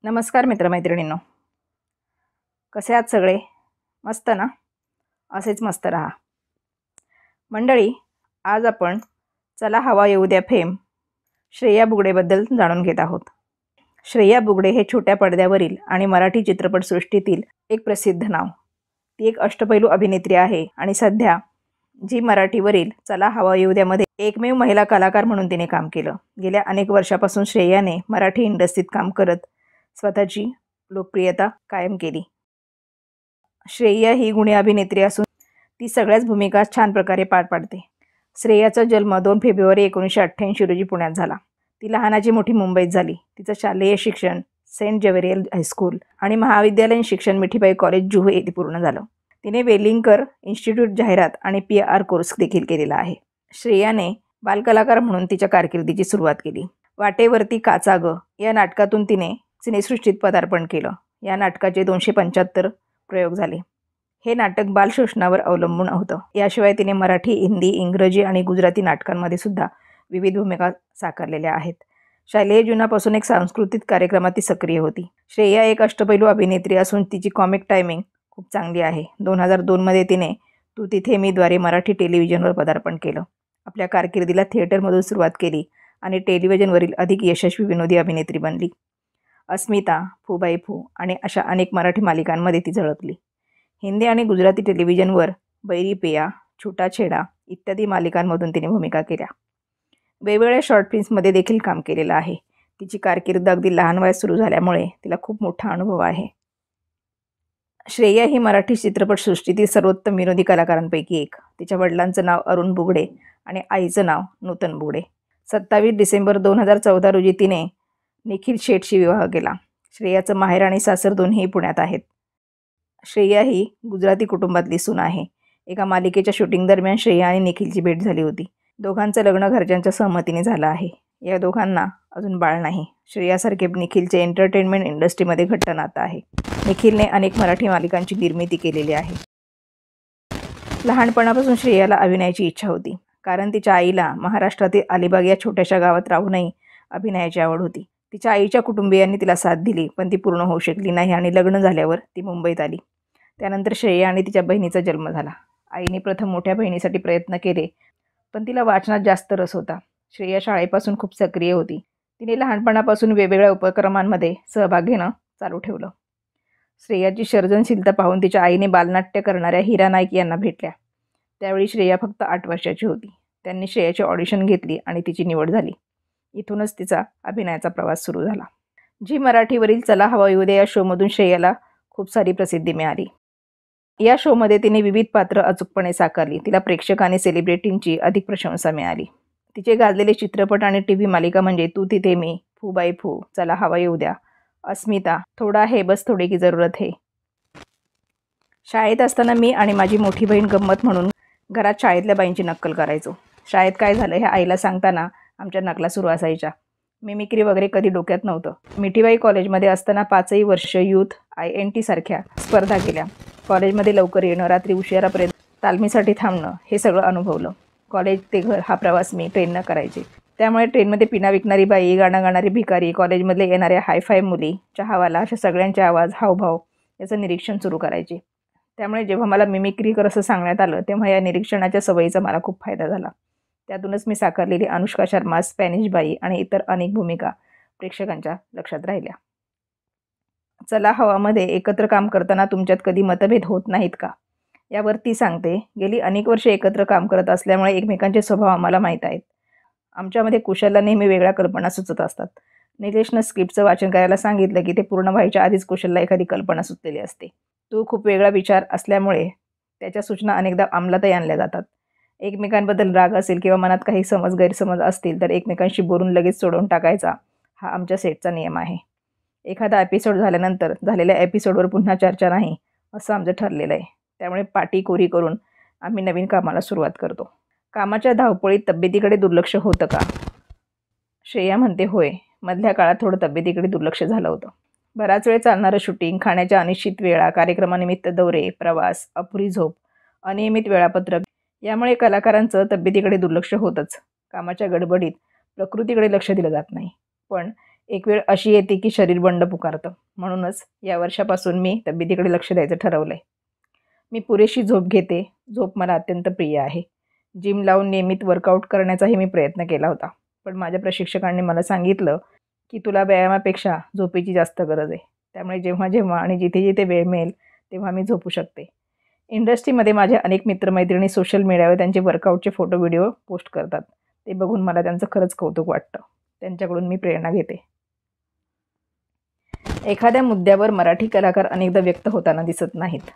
नमस्कार मित्रमैत्रिणींनो, कसे आहात सगळे? मस्त ना? असेच मस्त राहा. मंडळी, आज आपण चला हवा येऊ द्या फेम श्रेया बुगडेबद्दल जाणून घेत आहोत. श्रेया बुगडे हे छोट्या पडद्यावरील आणि मराठी चित्रपटसृष्टीतील एक प्रसिद्ध नाव. ती एक अष्टपैलू अभिनेत्री आहे आणि सध्या झी मराठीवरील चला हवा येऊ द्यामध्ये एकमेव महिला कलाकार म्हणून तिने काम केलं. गेल्या अनेक वर्षापासून श्रेयाने मराठी इंडस्ट्रीत काम करत स्वतःची लोकप्रियता कायम केली. श्रेया ही गुणी अभिनेत्री असून ती सगळ्याच भूमिका छान प्रकारे पार पाडते. श्रेयाचा जन्म 2 फेब्रुवारी 1988 रोजी पुण्यात झाला. ती लहानाची मोठी मुंबईत झाली. तिचं शालेय शिक्षण सेंट जेवेरियल हायस्कूल आणि महाविद्यालयीन शिक्षण मिठीबाई कॉलेज जुहू येथे पूर्ण झालं. तिने वेलिंगकर इन्स्टिट्यूट जाहिरात आणि PR कोर्स देखील केलेला आहे. श्रेयाने बालकलाकार म्हणून तिच्या कारकिर्दीची सुरुवात केली. वाटेवरती काचा ग या नाटकातून तिने सिनेसृष्टीत पदार्पण केलं. या नाटकाचे 275 प्रयोग झाले. हे नाटक बालशोषणावर अवलंबून होतं. याशिवाय तिने मराठी, हिंदी, इंग्रजी आणि गुजराती नाटकांमध्ये सुद्धा विविध भूमिका साकारलेल्या आहेत. शालेय जीवनापासून एक सांस्कृतिक कार्यक्रमात ती सक्रिय होती. श्रेया एक अष्टपैलू अभिनेत्री असून तिची कॉमिक टायमिंग खूप चांगली आहे. 2002 मध्ये तिने तू तिथे मी द्वारे मराठी टेलिव्हिजनवर पदार्पण केलं. आपल्या कारकिर्दीला थिएटरमधून सुरुवात केली आणि टेलिव्हिजनवरील अधिक यशस्वी विनोदी अभिनेत्री बनली. अस्मिता, फूबाई फू आणि अशा अनेक मराठी मालिकांमध्ये ती झळकली. हिंदी आणि गुजराती टेलिव्हिजनवर बैरी पिया, छोटा छेडा इत्यादी मालिकांमधून तिने भूमिका केल्या. वेगवेगळ्या शॉर्ट फिल्म्समध्ये देखील काम केलेलं आहे. तिची कारकीर्द अगदी लहान वयात सुरू झाल्यामुळे तिला खूप मोठा अनुभव आहे. श्रेया ही मराठी चित्रपटसृष्टीतील सर्वोत्तम विनोदी कलाकारांपैकी एक. तिच्या वडिलांचं नाव अरुण बुगडे आणि आईचं नाव नूतन बुगडे. 27 डिसेंबर 2014 रोजी तिने निखिल शेठशी विवाह केला. श्रेयाचं माहेर आणि सासर दोन्ही पुण्यात आहेत. श्रेया ही गुजराती कुटुंबातली सून आहे. एका मालिकेच्या शूटिंग दरम्यान श्रेया आणि निखिलची भेट झाली होती. दोघांचं लग्न घरच्यांच्या सहमतीने झालं आहे. या दोघांना अजून बाळ नाही. श्रेयासारखे निखिलचे एंटरटेनमेंट इंडस्ट्रीमध्ये घट्ट नातं आहे. निखिलने अनेक मराठी मालिकांची निर्मिती केलेली आहे. लहानपणापासून श्रेयाला अभिनयाची इच्छा होती, कारण तिच्या आईला महाराष्ट्रातील अलिबाग या छोट्याशा गावात राहूनही अभिनयाची आवड होती. तिच्या आईच्या कुटुंबियांनी तिला साथ दिली, पण ती पूर्ण होऊ शकली नाही आणि लग्न झाल्यावर ती मुंबईत आली. त्यानंतर श्रेया आणि तिच्या बहिणीचा जन्म झाला. आईने प्रथम मोठ्या बहिणीसाठी प्रयत्न केले, पण तिला वाचनात जास्त रस होता. श्रेया शाळेपासून खूप सक्रिय होती. तिने लहानपणापासून वेगवेगळ्या उपक्रमांमध्ये सहभाग घेणं चालू ठेवलं. श्रेयाची सर्जनशीलता पाहून तिच्या आईने बालनाट्य करणाऱ्या हिरा नाईक यांना भेटल्या. त्यावेळी श्रेया फक्त 8 वर्षाची होती. त्यांनी श्रेयाची ऑडिशन घेतली आणि तिची निवड झाली. इथूनच तिचा अभिनयाचा प्रवास सुरू झाला. झी मराठीवरील चला हवा येऊ द्या या शोमधून श्रेयाला खूप सारी प्रसिद्धी मिळाली. या शोमध्ये तिने विविध पात्र अचूकपणे साकारली. तिला प्रेक्षक आणि सेलिब्रिटींची अधिक प्रशंसा मिळाली. तिचे गाजलेले चित्रपट आणि TV मालिका म्हणजे तू तिथे मी, फूबाई फू, चला हवा येऊ द्या, अस्मिता, थोडा है बस थोडे की जरूरत है. शाळेत असताना मी आणि माझी मोठी बहीण गंमत म्हणून घरात शाळेतल्या बाईंची नक्कल करायचो. शाळेत काय झालं हे आईला सांगताना आमच्या नकला सुरू असायच्या. मिमिक्री वगैरे कधी डोक्यात नव्हतं. मिठीबाई कॉलेजमध्ये असताना 5ही वर्ष यूथ INT सारख्या स्पर्धा केल्या. कॉलेजमध्ये लवकर येणं, रात्री उशिरापर्यंत तालमीसाठी थांबणं हे सगळं अनुभवलं. कॉलेज ते घर हा प्रवास मी ट्रेननं करायचे. त्यामुळे ट्रेनमध्ये पिना विकणारी बाई, गाणं गाणारी भिकारी, कॉलेजमधले येणाऱ्या हायफाय मुली, चहावाला अशा सगळ्यांचे आवाज, हावभाव याचं निरीक्षण सुरू करायचे. त्यामुळे जेव्हा मला मिमिक्री कर असं सांगण्यात आलं, तेव्हा या निरीक्षणाच्या सवयीचा मला खूप फायदा झाला. त्यातूनच मी साकारलेली अनुष्का शर्मा, स्पॅनिश बाई आणि इतर अनेक भूमिका प्रेक्षकांच्या लक्षात राहिल्या. चला हवामध्ये एकत्र काम करताना तुमच्यात कधी मतभेद होत नाहीत का? यावर ती सांगते, गेली अनेक वर्षे एकत्र काम करत असल्यामुळे एकमेकांचे स्वभाव आम्हाला माहीत आहेत. आमच्यामध्ये कुशलला नेहमी वेगळ्या कल्पना सुचत असतात. निलेशनं स्क्रिप्टचं वाचन करायला सांगितलं की ते पूर्ण व्हायच्या आधीच कुशलला एखादी कल्पना सुचलेली असते. तो खूप वेगळा विचार असल्यामुळे त्याच्या सूचना अनेकदा अंमलातही आणल्या जातात. एकमेकांबद्दल राग असेल किंवा मनात काही गैरसमज असतील तर एकमेकांशी बोलून लगेच सोडवून टाकायचा हा आमच्या सेटचा नियम आहे. एखादा एपिसोड झाल्यानंतर झालेल्या एपिसोडवर पुन्हा चर्चा नाही असं आमचं ठरलेलं आहे. त्यामुळे पाटी कोरी करून आम्ही नवीन कामाला सुरुवात करतो. कामाच्या धावपळीत तब्येतीकडे दुर्लक्ष होतं का? श्रेया म्हणते, होय, मधल्या काळात थोडं तब्येतीकडे दुर्लक्ष झालं होतं. बराच वेळ चालणारं शूटिंग, खाण्याच्या अनिश्चित वेळा, कार्यक्रमानिमित्त दौरे, प्रवास, अपुरी झोप, अनियमित वेळापत्रक यामुळे कलाकारांचं तब्येतीकडे दुर्लक्ष होतंच. कामाच्या गडबडीत प्रकृतीकडे लक्ष दिलं जात नाही. पण एक वेळ अशी येते की शरीर बंड पुकारतं. म्हणूनच या वर्षापासून मी तब्येतीकडे लक्ष द्यायचं ठरवलं आहे. मी पुरेशी झोप घेते. झोप मला अत्यंत प्रिय आहे. जिम लावून नियमित वर्कआउट करण्याचाही मी प्रयत्न केला होता. पण माझ्या प्रशिक्षकांनी मला सांगितलं की तुला व्यायामापेक्षा झोपेची जास्त गरज आहे. त्यामुळे जेव्हा जेव्हा आणि जिथे जिथे वेळ मिळेल तेव्हा मी झोपू शकते. इंडस्ट्रीमध्ये माझे अनेक मित्रमैत्रिणी सोशल मीडियावर त्यांचे वर्कआउटचे फोटो व्हिडिओ पोस्ट करतात. ते बघून मला त्यांचं खरंच कौतुक वाटतं. त्यांच्याकडून मी प्रेरणा घेते. एखाद्या मुद्द्यावर मराठी कलाकार अनेकदा व्यक्त होताना दिसत नाहीत.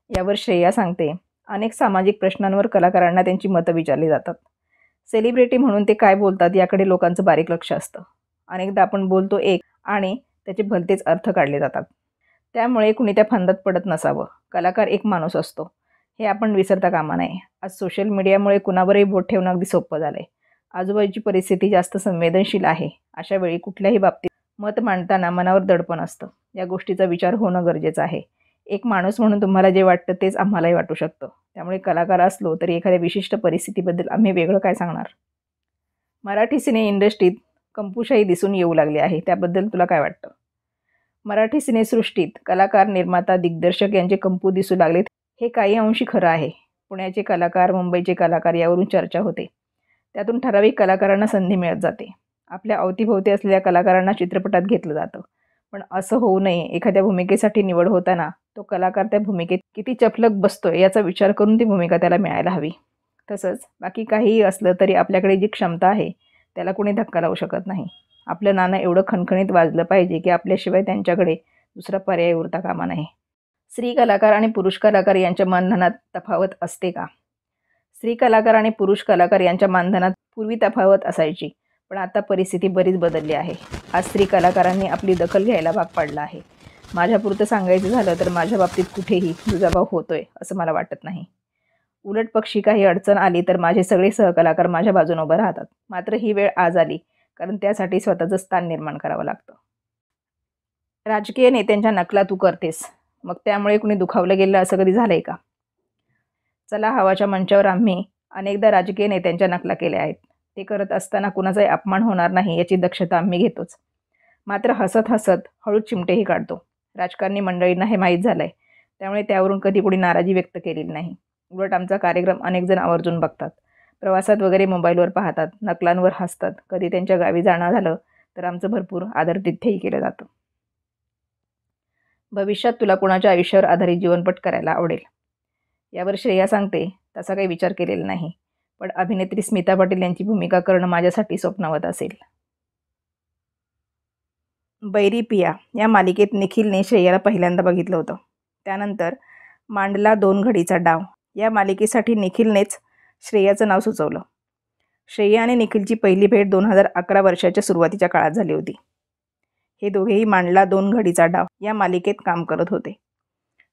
यावर श्रेया सांगते, अनेक सामाजिक प्रश्नांवर कलाकारांना त्यांची मतं विचारली जातात. सेलिब्रिटी म्हणून ते काय बोलतात याकडे लोकांचं बारीक लक्ष असतं. अनेकदा आपण बोलतो एक आणि त्याचे भलतेच अर्थ काढले जातात. त्यामुळे कुणी त्या फंदात पडत नसावं. कलाकार एक माणूस असतो हे आपण विसरता कामा नये. आज सोशल मीडियामुळे कुणावरही बोट ठेवणं अगदी सोपं झालं आहे. आजूबाजूची परिस्थिती जास्त संवेदनशील आहे. अशा वेळी कुठल्याही बाबतीत मत मांडताना मनावर दडपण असतं. या गोष्टीचा विचार होणं गरजेचं आहे. एक माणूस म्हणून तुम्हाला जे वाटतं तेच आम्हालाही वाटू शकतं. त्यामुळे कलाकार असलो तरी एखाद्या विशिष्ट परिस्थितीबद्दल आम्ही वेगळं काय सांगणार. मराठी सिने इंडस्ट्रीत कंपूशाही दिसून येऊ लागली आहे. त्याबद्दल तुला काय वाटतं. मराठी सिनेसृष्टीत कलाकार, निर्माता, दिग्दर्शक यांचे कंपू दिसू लागलेत हे काही अंशी खरं आहे. पुण्याचे कलाकार, मुंबईचे कलाकार यावरून चर्चा होते. त्यातून ठराविक कलाकारांना संधी मिळत जाते. आपल्या अवतीभोवती असलेल्या कलाकारांना चित्रपटात घेतलं जातं. पण असं होऊ नये. एखाद्या भूमिकेसाठी निवड होताना तो कलाकार त्या भूमिकेत किती चपलक बसतोय याचा विचार करून ती भूमिका त्याला मिळायला हवी. तसंच बाकी काहीही असलं तरी आपल्याकडे जी क्षमता आहे त्याला कोणी धक्का लावू शकत नाही. आपलं नाणं एवढं खणखणीत वाजलं पाहिजे की आपल्याशिवाय त्यांच्याकडे दुसरा पर्याय उरता कामा नये. स्त्री कलाकार आणि पुरुष कलाकार यांच्या मानधनात तफावत असते का. स्त्री कलाकार आणि पुरुष कलाकार यांच्या मानधनात पूर्वी तफावत असायची. पण आता परिस्थिती बरीच बदलली आहे. आज स्त्री कलाकारांनी आपली दखल घ्यायला भाग पाडला आहे. माझ्यापुरतं सांगायचं झालं तर माझ्या बाबतीत कुठेही दुजाभाव होतोय असं मला वाटत नाही. उलट पक्षी काही अडचण आली तर माझे सगळे सहकलाकार माझ्या बाजूने उभं राहतात. मात्र ही वेळ आज आली कारण त्यासाठी स्वतःचं स्थान निर्माण करावं लागतं. राजकीय नेत्यांच्या नकला तू करतेस, मग त्यामुळे कुणी दुखावलं गेलं असं कधी झालंय का. चला हवाच्या मंचावर आम्ही अनेकदा राजकीय नेत्यांच्या नकला केल्या आहेत. ते करत असताना कुणाचाही अपमान होणार नाही याची दक्षता आम्ही घेतोच. मात्र हसत हसत हळूच चिमटेही काढतो. राजकारणी मंडळींना हे माहीत झालंय. त्यामुळे त्यावरून कधी कुणी नाराजी व्यक्त केलेली नाही. उलट आमचा कार्यक्रम अनेक जण आवर्जून बघतात. प्रवासात वगैरे मोबाईलवर पाहतात. नकलांवर हसतात. कधी त्यांच्या गावी जाणं झालं तर आमचं भरपूर आदर तिथेही केलं जातं. भविष्यात तुला कुणाच्या आयुष्यावर आधारित जीवनपट करायला आवडेल. यावर श्रेया सांगते, तसा काही विचार केलेला नाही. पण अभिनेत्री स्मिता पाटील यांची भूमिका करणं माझ्यासाठी स्वप्नवत असेल. बैरी पिया या मालिकेत निखिलने श्रेयाला पहिल्यांदा बघितलं होतं. त्यानंतर मांडला 2 घडीचा डाव या मालिकेसाठी निखिलनेच श्रेयाचं नाव सुचवलं. श्रेया आणि निखिलची पहिली भेट 2011 वर्षाच्या सुरुवातीच्या काळात झाली होती. हे दोघेही मांडला 2 घडीचा डाव या मालिकेत काम करत होते.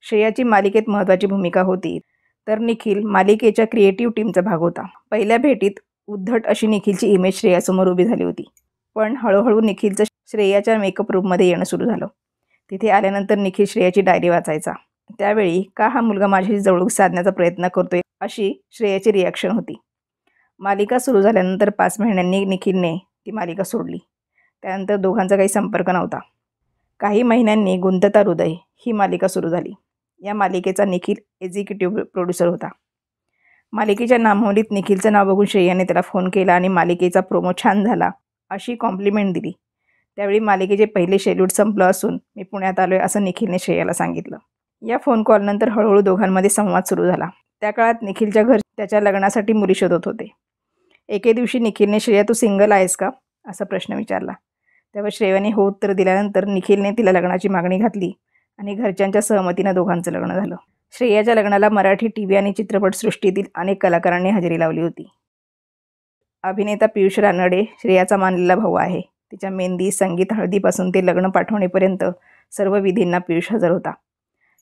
श्रेयाची मालिकेत महत्त्वाची भूमिका होती तर निखिल मालिकेच्या क्रिएटिव्ह टीमचा भाग होता. पहिल्या भेटीत उद्धट अशी निखिलची इमेज श्रेयासमोर उभी झाली होती. पण हळूहळू निखिलचं श्रेयाच्या मेकअप रूममध्ये येणं सुरू झालं. तिथे आल्यानंतर निखिल श्रेयाची डायरी वाचायचा. त्यावेळी का हा मुलगा माझ्याशी जवळूक साधण्याचा प्रयत्न करतोय अशी श्रेयाची रिॲक्शन होती. मालिका सुरू झाल्यानंतर 5 महिन्यांनी निखिलने ती मालिका सोडली. त्यानंतर दोघांचा काही संपर्क नव्हता. काही महिन्यांनी गुंतता हृदय ही मालिका सुरू झाली. या मालिकेचा निखिल एक्झिक्युटिव्ह प्रोड्युसर होता. मालिकेच्या नामावलीत निखिलचं नाव बघून श्रेयाने त्याला फोन केला आणि मालिकेचा प्रोमो छान झाला अशी कॉम्प्लिमेंट दिली. त्यावेळी मालिकेचे पहिले शेड्यूल संपलं असून मी पुण्यात आलोय असं निखिलने श्रेयाला सांगितलं. या फोन कॉलनंतर हळूहळू दोघांमध्ये संवाद सुरू झाला. त्या काळात निखिलच्या घर त्याच्या लग्नासाठी मुली शोधत होते. एके दिवशी निखिलने श्रेया तू सिंगल आहेस का असा प्रश्न विचारला. त्यावर श्रेयाने हो उत्तर दिल्यानंतर निखिलने तिला लग्नाची मागणी घातली आणि घरच्यांच्या सहमतीनं दोघांचं लग्न झालं. श्रेयाच्या लग्नाला मराठी टीव्ही आणि चित्रपटसृष्टीतील अनेक कलाकारांनी हजेरी लावली होती. अभिनेता पियुष रानडे श्रेयाचा मानलेला भाऊ आहे. तिच्या मेहंदी, संगीत, हळदीपासून ते लग्न पाठवणीपर्यंत सर्व विधींना पियुष हजर होता.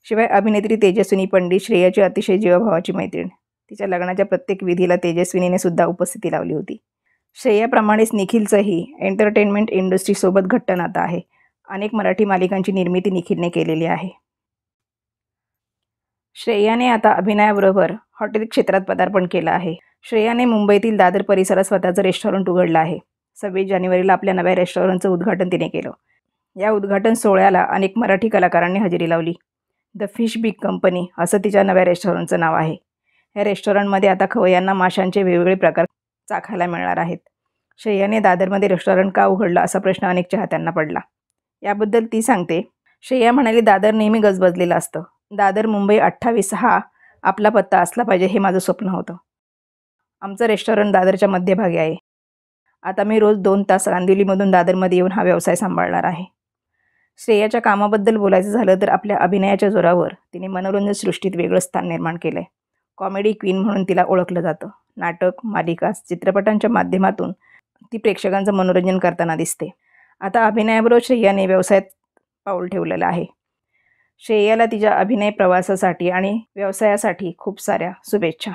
शिवाय अभिनेत्री तेजस्विनी पंडित श्रेयाची अतिशय जीवाभावाची मैत्रीण. तिच्या लग्नाच्या प्रत्येक विधीला तेजस्विनीने सुद्धा उपस्थिती लावली होती. श्रेयाप्रमाणेच निखिलचंही एंटरटेनमेंट इंडस्ट्रीसोबत घट्ट नातं आहे. अनेक मराठी मालिकांची निर्मिती निखिलने केलेली आहे. श्रेयाने आता अभिनयाबरोबर हॉटेल क्षेत्रात पदार्पण केलं आहे. श्रेयाने मुंबईतील दादर परिसरात स्वतःचं रेस्टॉरंट उघडलं आहे. 26 जानेवारीला आपल्या नव्या रेस्टॉरंटचं उद्घाटन तिने केलं. या उद्घाटन सोहळ्याला अनेक मराठी कलाकारांनी हजेरी लावली. द फिश बिग कंपनी असं तिच्या नव्या रेस्टॉरंटचं नाव आहे. या रेस्टॉरंटमध्ये आता खवय्यांना माशांचे वेगवेगळे प्रकार चाखायला मिळणार आहेत. श्रेयाने दादरमध्ये रेस्टॉरंट का उघडलं असा प्रश्न अनेक चाहत्यांना पडला. याबद्दल ती सांगते, श्रेया म्हणाली, दादर नेहमी गजबजलेलं असतं. दादर मुंबई 28 हा आपला पत्ता असला पाहिजे हे माझं स्वप्न होतं. आमचं रेस्टॉरंट दादरच्या मध्यभागी आहे. आता मी रोज 2 तास कांदिवलीमधून दादरमध्ये येऊन हा व्यवसाय सांभाळणार आहे. श्रेयाच्या कामाबद्दल बोलायचं झालं तर आपल्या अभिनयाच्या जोरावर तिने मनोरंजन सृष्टीत वेगळं स्थान निर्माण केलं आहे. कॉमेडी क्वीन म्हणून तिला ओळखलं जातं. नाटक, मालिका, चित्रपटांच्या माध्यमातून ती प्रेक्षकांचं मनोरंजन करताना दिसते. आता अभिनयाबरोबर श्रेयाने व्यवसायात पाऊल ठेवलेलं आहे. श्रेयाला तिच्या अभिनय प्रवासासाठी आणि व्यवसायासाठी खूप साऱ्या शुभेच्छा.